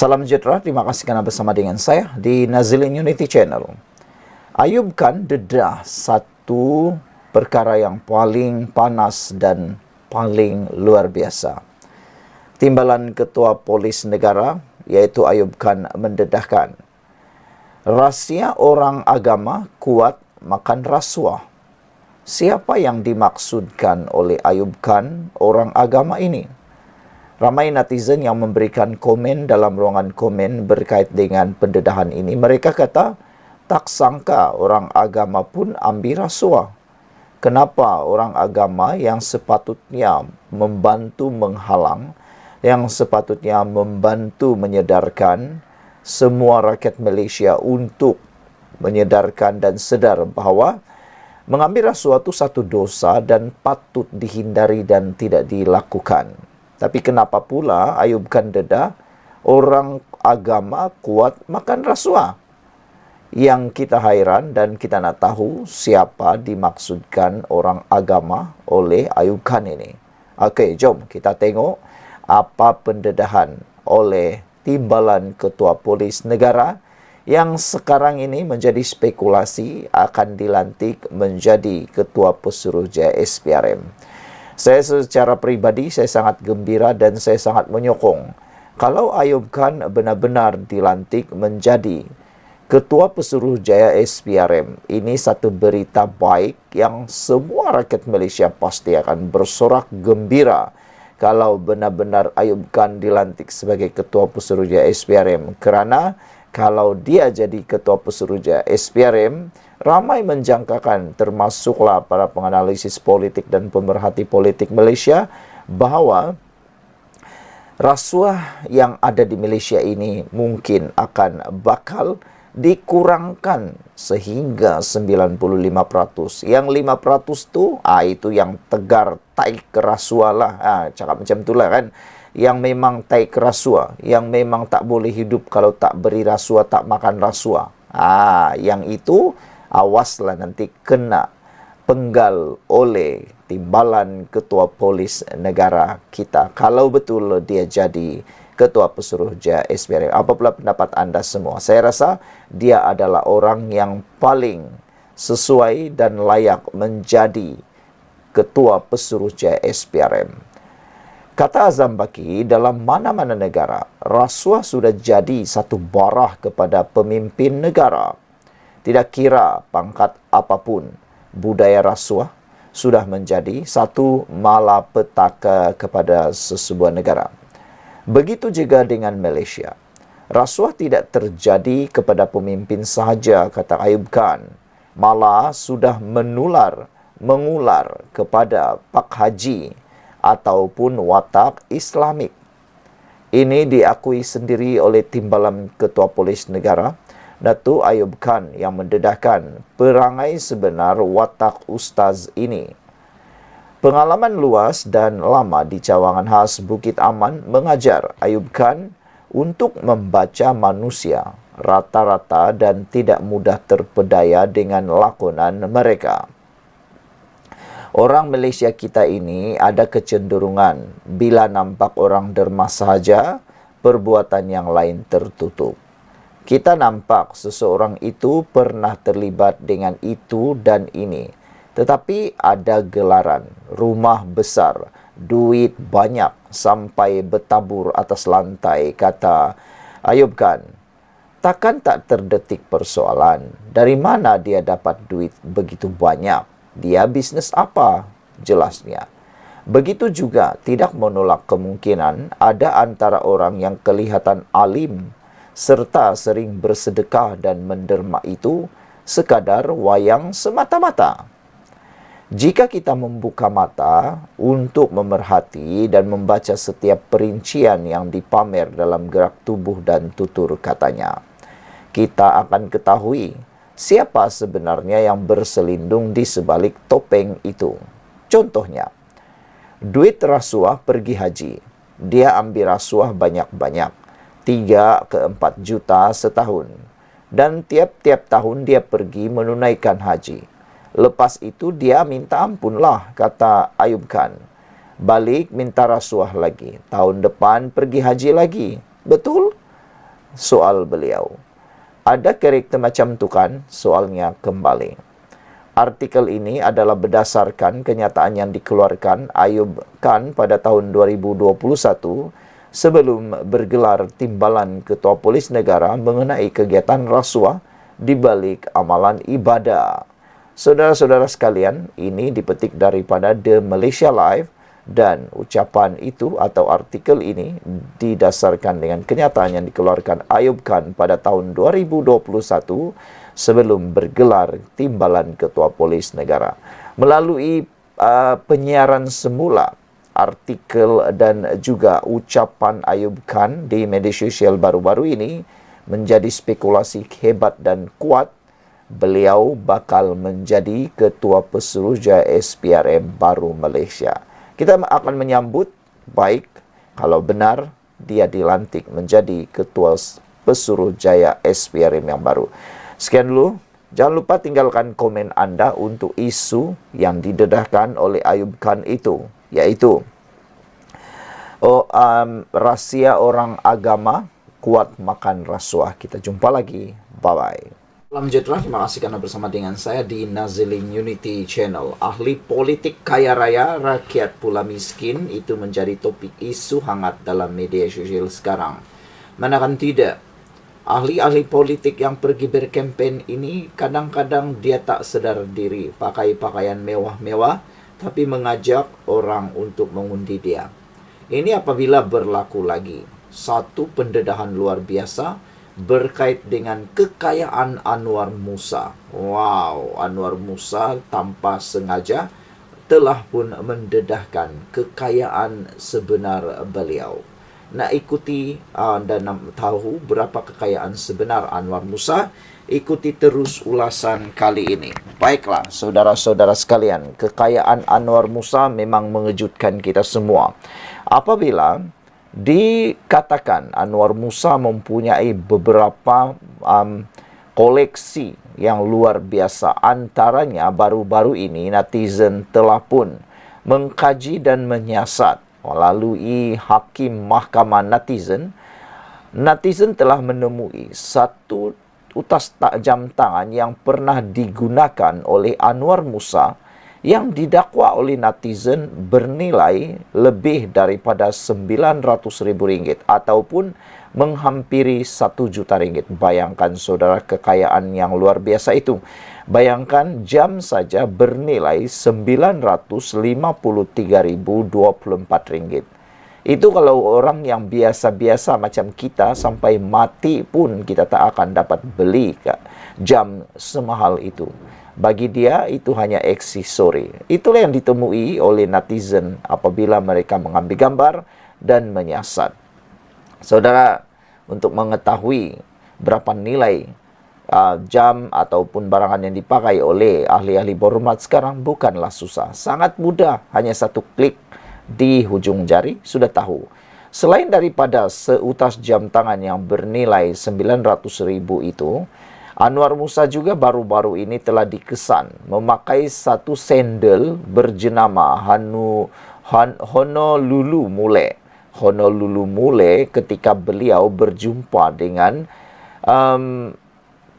Salam sejahtera, terima kasih kerana bersama dengan saya di Nazilin Unity Channel. Ayub Khan dedah satu perkara yang paling panas dan paling luar biasa. Timbalan Ketua Polis Negara, iaitu Ayub Khan, mendedahkan rahsia orang agama kuat makan rasuah. Siapa yang dimaksudkan oleh Ayub Khan orang agama ini? Ramai netizen yang memberikan komen dalam ruangan komen berkait dengan pendedahan ini. Mereka kata, tak sangka orang agama pun ambil rasuah. Kenapa orang agama yang sepatutnya membantu menghalang, yang sepatutnya membantu menyedarkan semua rakyat Malaysia untuk menyedarkan dan sedar bahawa mengambil rasuah itu satu dosa dan patut dihindari dan tidak dilakukan. Tapi kenapa pula Ayub Khan dedah orang agama kuat makan rasuah? Yang kita hairan dan kita nak tahu siapa dimaksudkan orang agama oleh Ayub Khan ini. Okey, jom kita tengok apa pendedahan oleh Timbalan Ketua Polis Negara yang sekarang ini menjadi spekulasi akan dilantik menjadi Ketua Pesuruhjaya SPRM. Saya secara peribadi, saya sangat gembira dan saya sangat menyokong kalau Ayub Khan benar-benar dilantik menjadi Ketua Pesuruhjaya SPRM. Ini satu berita baik yang semua rakyat Malaysia pasti akan bersorak gembira kalau benar-benar Ayub Khan dilantik sebagai Ketua Pesuruhjaya SPRM. Kerana kalau dia jadi Ketua Pesuruhjaya SPRM, ramai menjangkakan, termasuklah para penganalisis politik dan pemerhati politik Malaysia, bahawa rasuah yang ada di Malaysia ini mungkin akan bakal dikurangkan sehingga 95%. Yang 5% tu, itu yang tegar taik kerasuah lah. Cakap macam itulah kan. Yang memang taik rasuah, yang memang tak boleh hidup kalau tak beri rasuah, tak makan rasuah. Yang itu awaslah nanti kena penggal oleh Timbalan Ketua Polis Negara kita kalau betul dia jadi Ketua Pesuruhjaya SPRM. Apa pula pendapat anda semua? Saya rasa dia adalah orang yang paling sesuai dan layak menjadi Ketua Pesuruhjaya SPRM. Kata Azam Baki, dalam mana-mana negara, rasuah sudah jadi satu barah kepada pemimpin negara. Tidak kira pangkat apapun, budaya rasuah sudah menjadi satu malapetaka kepada sesebuah negara. Begitu juga dengan Malaysia. Rasuah tidak terjadi kepada pemimpin sahaja, kata Ayub Khan. Malah sudah mengular kepada Pak Haji ataupun watak Islamik. Ini diakui sendiri oleh Timbalan Ketua Polis Negara, Datuk Ayub Khan, yang mendedahkan perangai sebenar watak ustaz ini. Pengalaman luas dan lama di cawangan khas Bukit Aman mengajar Ayub Khan untuk membaca manusia rata-rata dan tidak mudah terpedaya dengan lakonan mereka. Orang Malaysia kita ini ada kecenderungan bila nampak orang derma sahaja, perbuatan yang lain tertutup. Kita nampak seseorang itu pernah terlibat dengan itu dan ini. Tetapi ada gelaran, rumah besar, duit banyak sampai bertabur atas lantai, kata Ayub Khan. Takkan tak terdetik persoalan, dari mana dia dapat duit begitu banyak? Dia bisnes apa? Jelasnya. Begitu juga tidak menolak kemungkinan ada antara orang yang kelihatan alim serta sering bersedekah dan menderma itu sekadar wayang semata-mata. Jika kita membuka mata untuk memerhati dan membaca setiap perincian yang dipamer dalam gerak tubuh dan tutur katanya, kita akan ketahui siapa sebenarnya yang berselindung di sebalik topeng itu. Contohnya, duit rasuah pergi haji. Dia ambil rasuah banyak-banyak, 3 ke 4 juta setahun. Dan tiap-tiap tahun dia pergi menunaikan haji. Lepas itu dia minta ampun lah, kata Ayub Khan. Balik minta rasuah lagi. Tahun depan pergi haji lagi. Betul? soal beliau. Ada karakter macam tu kan? Soalnya kembali. Artikel ini adalah berdasarkan kenyataan yang dikeluarkan Ayub Khan pada tahun 2021 sebelum bergelar timbalan Ketua Polis Negara mengenai kegiatan rasuah di balik amalan ibadah. Saudara-saudara sekalian, ini dipetik daripada The Malaysia Live dan ucapan itu atau artikel ini didasarkan dengan kenyataan yang dikeluarkan Ayub Khan pada tahun 2021 sebelum bergelar timbalan Ketua Polis Negara. Melalui penyiaran semula, artikel dan juga ucapan Ayub Khan di media sosial baru-baru ini menjadi spekulasi hebat dan kuat beliau bakal menjadi Ketua Pesuruhjaya SPRM baru Malaysia. Kita akan menyambut baik kalau benar dia dilantik menjadi Ketua Pesuruhjaya SPRM yang baru. Sekian dulu. Jangan lupa tinggalkan komen anda untuk isu yang didedahkan oleh Ayub Khan itu, yaitu rahsia orang agama kuat makan rasuah. Kita jumpa lagi. Bye-bye. Salam sejahtera, terima kasih karena bersama dengan saya di Nazilin Unity Channel. Ahli politik kaya raya, rakyat pula miskin, itu menjadi topik isu hangat dalam media sosial sekarang. Manakan tidak, ahli-ahli politik yang pergi berkempen ini kadang-kadang dia tak sedar diri, pakai pakaian mewah-mewah, tapi mengajak orang untuk mengundi dia. Ini apabila berlaku lagi satu pendedahan luar biasa berkait dengan kekayaan Anwar Musa. Wow, Anwar Musa tanpa sengaja telah pun mendedahkan kekayaan sebenar beliau. Nak ikuti dan tahu berapa kekayaan sebenar Anwar Musa? Ikuti terus ulasan kali ini. Baiklah, saudara-saudara sekalian, kekayaan Anwar Musa memang mengejutkan kita semua. Apabila dikatakan Anwar Musa mempunyai beberapa koleksi yang luar biasa. Antaranya baru-baru ini netizen telah pun mengkaji dan menyiasat melalui hakim mahkamah netizen telah menemui satu utas jam tangan yang pernah digunakan oleh Anwar Musa yang didakwa oleh netizen bernilai lebih daripada RM900,000 ataupun menghampiri RM1 juta. Bayangkan saudara kekayaan yang luar biasa itu. Bayangkan jam saja bernilai RM953.024. Itu kalau orang yang biasa-biasa macam kita sampai mati pun kita tak akan dapat beli jam semahal itu. Bagi dia itu hanya aksesori. Itulah yang ditemui oleh netizen apabila mereka mengambil gambar dan menyiasat. Saudara, untuk mengetahui berapa nilai jam ataupun barangan yang dipakai oleh ahli-ahli berhormat sekarang bukanlah susah. Sangat mudah, hanya satu klik di hujung jari sudah tahu. Selain daripada seutas jam tangan yang bernilai RM900,000 itu, Anwar Musa juga baru-baru ini telah dikesan memakai satu sandal berjenama Honolulu Mule ketika beliau berjumpa dengan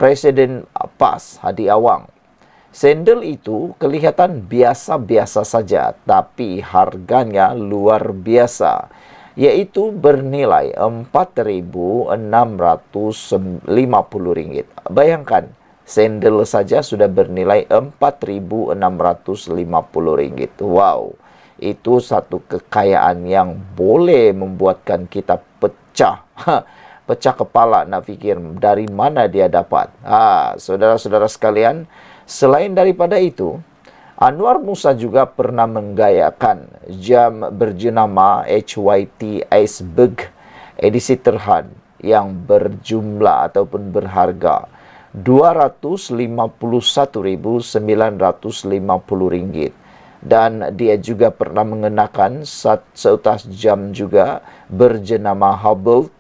Presiden PAS Hadi Awang. Sandal itu kelihatan biasa-biasa saja, tapi harganya luar biasa, yaitu bernilai RM4.650. Bayangkan, sandal saja sudah bernilai RM4.650. Wow, itu satu kekayaan yang boleh membuatkan kita pecah. Pecah kepala nak fikir dari mana dia dapat. Saudara-saudara sekalian, selain daripada itu, Anwar Musa juga pernah menggayakan jam berjenama HYT Iceberg edisi terhad yang berjumlah ataupun berharga RM251.950. Dan dia juga pernah mengenakan seutas jam juga berjenama Hubble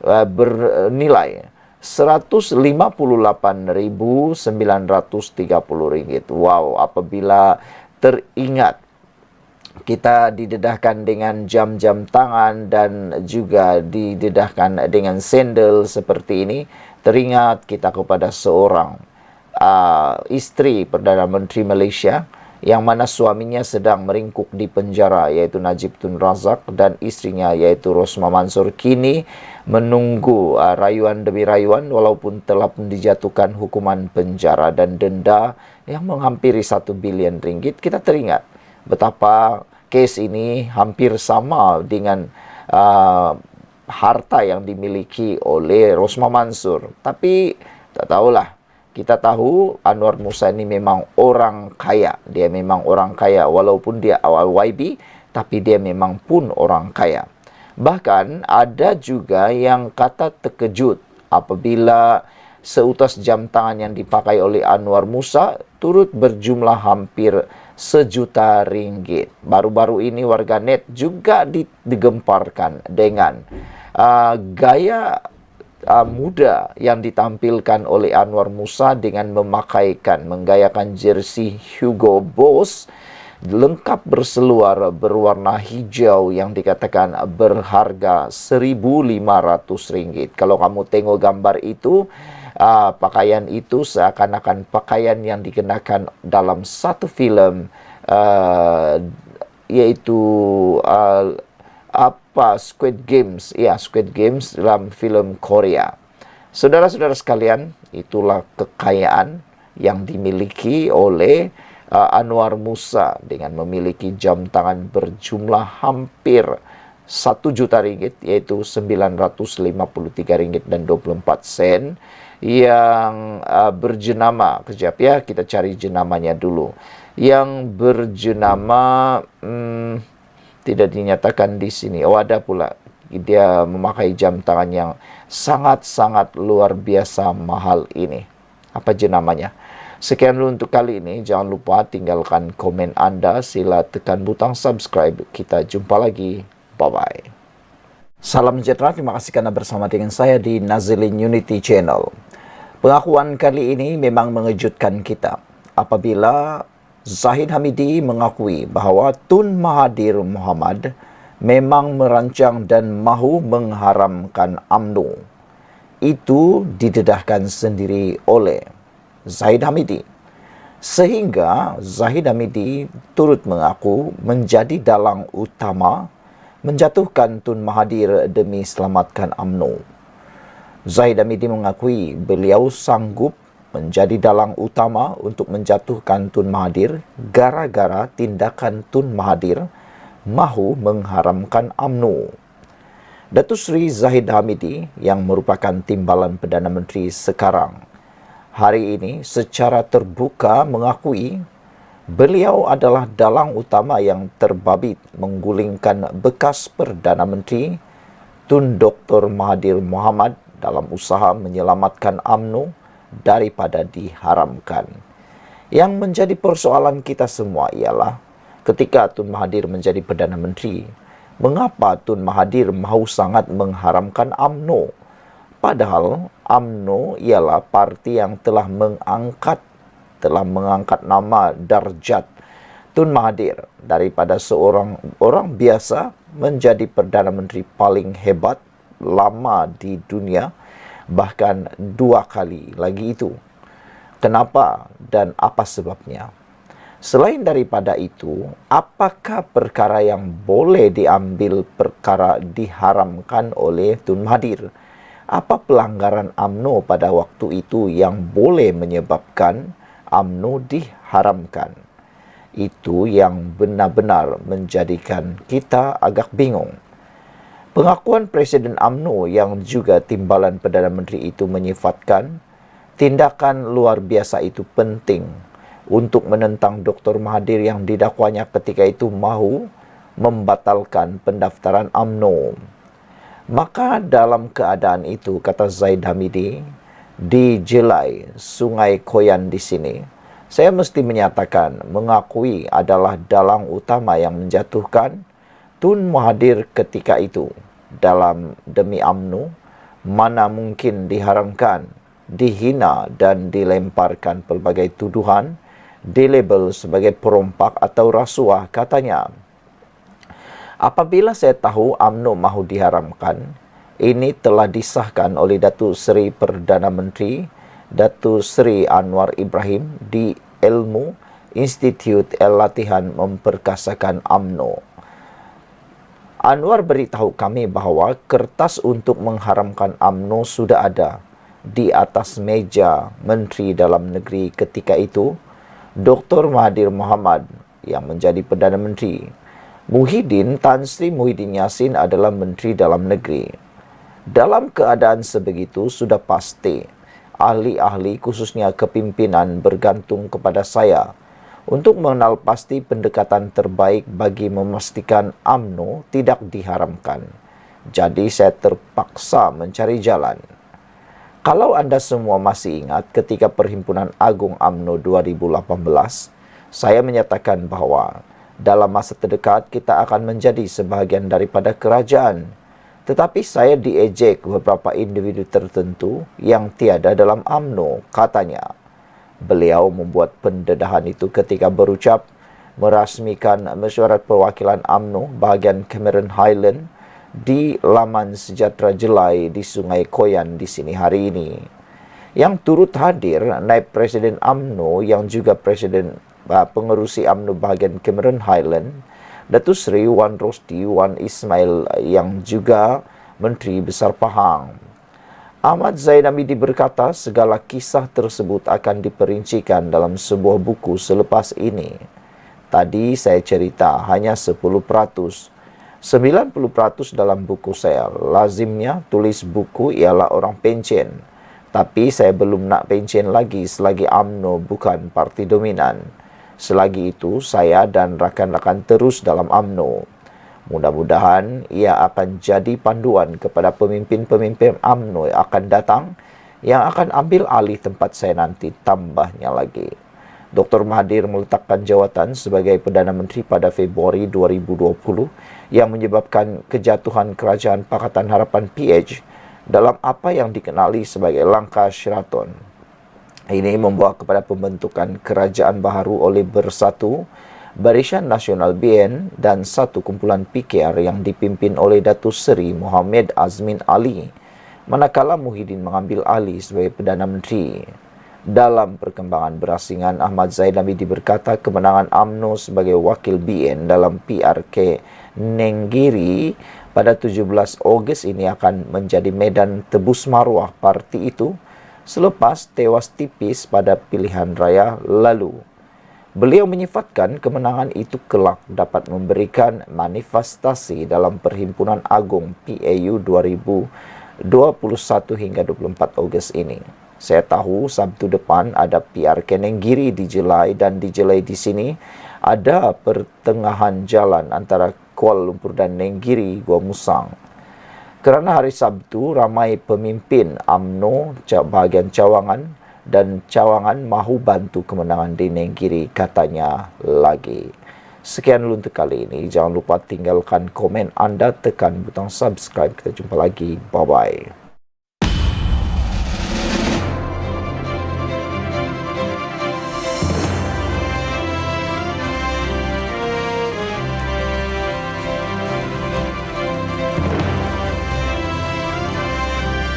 bernilai RM158.930. Wow, apabila teringat kita didedahkan dengan jam-jam tangan dan juga didedahkan dengan sendal seperti ini. Teringat kita kepada seorang istri Perdana Menteri Malaysia yang mana suaminya sedang meringkuk di penjara, yaitu Najib Tun Razak, dan istrinya yaitu Rosmah Mansor kini menunggu rayuan demi rayuan walaupun telah dijatuhkan hukuman penjara dan denda yang menghampiri 1 bilion ringgit. Kita teringat betapa kes ini hampir sama dengan harta yang dimiliki oleh Rosmah Mansor. Tapi tak tahulah. Kita tahu Anwar Musa ini memang orang kaya. Dia memang orang kaya walaupun dia awal YB, tapi dia memang pun orang kaya. Bahkan ada juga yang kata terkejut apabila seutas jam tangan yang dipakai oleh Anwar Musa turut berjumlah hampir 1 juta ringgit. Baru-baru ini warganet juga digemparkan dengan gaya muda yang ditampilkan oleh Anwar Musa dengan menggayakan jersey Hugo Boss lengkap berseluar berwarna hijau yang dikatakan berharga RM1.500. Kalau kamu tengok gambar itu, pakaian itu seakan-akan pakaian yang dikenakan dalam satu filem, yaitu Squid Games. Ya, Squid Games dalam filem Korea. Saudara-saudara sekalian, itulah kekayaan yang dimiliki oleh Anwar Musa dengan memiliki jam tangan berjumlah hampir 1 juta ringgit, yaitu RM953.24 yang berjenama, kejap ya, kita cari jenamanya dulu. Yang berjenama tidak dinyatakan di sini. Oh, ada pula. Dia memakai jam tangan yang sangat-sangat luar biasa mahal ini. Apa jenamanya? Sekian dulu untuk kali ini. Jangan lupa tinggalkan komen Anda. Sila tekan butang subscribe. Kita jumpa lagi. Bye-bye. Salam sejahtera. Terima kasih karena bersama dengan saya di Nazilin Unity Channel. Pengakuan kali ini memang mengejutkan kita. Apabila Zahid Hamidi mengakui bahawa Tun Mahathir Mohamad memang merancang dan mahu mengharamkan UMNO. Itu didedahkan sendiri oleh Zahid Hamidi. Sehingga Zahid Hamidi turut mengaku menjadi dalang utama menjatuhkan Tun Mahathir demi selamatkan UMNO. Zahid Hamidi mengakui beliau sanggup menjadi dalang utama untuk menjatuhkan Tun Mahathir gara-gara tindakan Tun Mahathir mahu mengharamkan UMNO. Datuk Seri Zahid Hamidi yang merupakan timbalan Perdana Menteri sekarang hari ini secara terbuka mengakui beliau adalah dalang utama yang terbabit menggulingkan bekas Perdana Menteri Tun Dr. Mahathir Mohamad dalam usaha menyelamatkan UMNO daripada diharamkan. Yang menjadi persoalan kita semua ialah ketika Tun Mahathir menjadi Perdana Menteri, mengapa Tun Mahathir mahu sangat mengharamkan UMNO? Padahal UMNO ialah parti yang telah mengangkat nama darjat Tun Mahathir daripada seorang orang biasa menjadi Perdana Menteri paling hebat lama di dunia, bahkan 2 kali lagi itu. Kenapa dan apa sebabnya? Selain daripada itu, apakah perkara yang boleh diambil perkara diharamkan oleh Tun Mahathir? Apa pelanggaran UMNO pada waktu itu yang boleh menyebabkan UMNO diharamkan? Itu yang benar-benar menjadikan kita agak bingung. Pengakuan Presiden UMNO yang juga timbalan Perdana Menteri itu menyifatkan tindakan luar biasa itu penting untuk menentang Dr. Mahathir yang didakwanya ketika itu mahu membatalkan pendaftaran UMNO. Maka dalam keadaan itu, kata Zahid Hamidi, di Jelai, Sungai Koyan di sini, saya mesti menyatakan, mengakui adalah dalang utama yang menjatuhkan Tun Mahathir ketika itu. Dalam demi UMNO, mana mungkin diharamkan, dihina dan dilemparkan pelbagai tuduhan, dilabel sebagai perompak atau rasuah, katanya. Apabila saya tahu UMNO mahu diharamkan, ini telah disahkan oleh Datuk Seri Perdana Menteri Datuk Seri Anwar Ibrahim di Ilmu Institut Latihan Memperkasakan UMNO. Anwar beritahu kami bahawa kertas untuk mengharamkan UMNO sudah ada di atas meja Menteri Dalam Negeri ketika itu, Dr. Mahathir Mohamad yang menjadi Perdana Menteri. Muhyiddin Tan Sri Muhyiddin Yassin adalah Menteri Dalam Negeri. Dalam keadaan sebegitu sudah pasti, ahli-ahli khususnya kepimpinan bergantung kepada saya untuk mengenal pasti pendekatan terbaik bagi memastikan UMNO tidak diharamkan. Jadi saya terpaksa mencari jalan. Kalau anda semua masih ingat ketika Perhimpunan Agung UMNO 2018, saya menyatakan bahawa dalam masa terdekat kita akan menjadi sebahagian daripada kerajaan. Tetapi saya diejek beberapa individu tertentu yang tiada dalam UMNO, katanya. Beliau membuat pendedahan itu ketika berucap merasmikan mesyuarat perwakilan UMNO bahagian Cameron Highland di Laman Sejahtera Jelai di Sungai Koyan di sini hari ini. Yang turut hadir Naib Presiden UMNO yang juga Presiden Pengerusi UMNO bahagian Cameron Highland, Datuk Seri Wan Rosdi Wan Ismail yang juga Menteri Besar Pahang. Ahmad Zainamidi berkata segala kisah tersebut akan diperincikan dalam sebuah buku selepas ini. Tadi saya cerita hanya 10%. 90% dalam buku saya. Lazimnya tulis buku ialah orang pencen. Tapi saya belum nak pencen lagi selagi UMNO bukan parti dominan. Selagi itu saya dan rakan-rakan terus dalam UMNO. Mudah-mudahan ia akan jadi panduan kepada pemimpin-pemimpin UMNO yang akan datang yang akan ambil alih tempat saya nanti, tambahnya lagi. Dr. Mahathir meletakkan jawatan sebagai Perdana Menteri pada Februari 2020 yang menyebabkan kejatuhan Kerajaan Pakatan Harapan PH dalam apa yang dikenali sebagai langkah Sheraton. Ini membawa kepada pembentukan kerajaan baharu oleh Bersatu, Barisan Nasional BN dan satu kumpulan PKR yang dipimpin oleh Datuk Seri Mohamed Azmin Ali, manakala Muhyiddin mengambil alih sebagai Perdana Menteri. Dalam perkembangan berasingan, Ahmad Zainamidi berkata kemenangan UMNO sebagai wakil BN dalam PRK Nenggiri pada 17 Ogos ini akan menjadi medan tebus maruah parti itu selepas tewas tipis pada pilihan raya lalu. Beliau menyifatkan kemenangan itu kelak dapat memberikan manifestasi dalam Perhimpunan Agung PAU 2021 hingga 24 Ogos ini. Saya tahu Sabtu depan ada PRK Nenggiri di Jelai dan di Jelai di sini ada pertengahan jalan antara Kuala Lumpur dan Nenggiri, Gua Musang. Kerana hari Sabtu ramai pemimpin UMNO bahagian Cawangan dan Cawangan mahu bantu kemenangan di Nenggiri, katanya lagi. Sekian dulu untuk kali ini. Jangan lupa tinggalkan komen anda, tekan butang subscribe. Kita jumpa lagi. Bye-bye.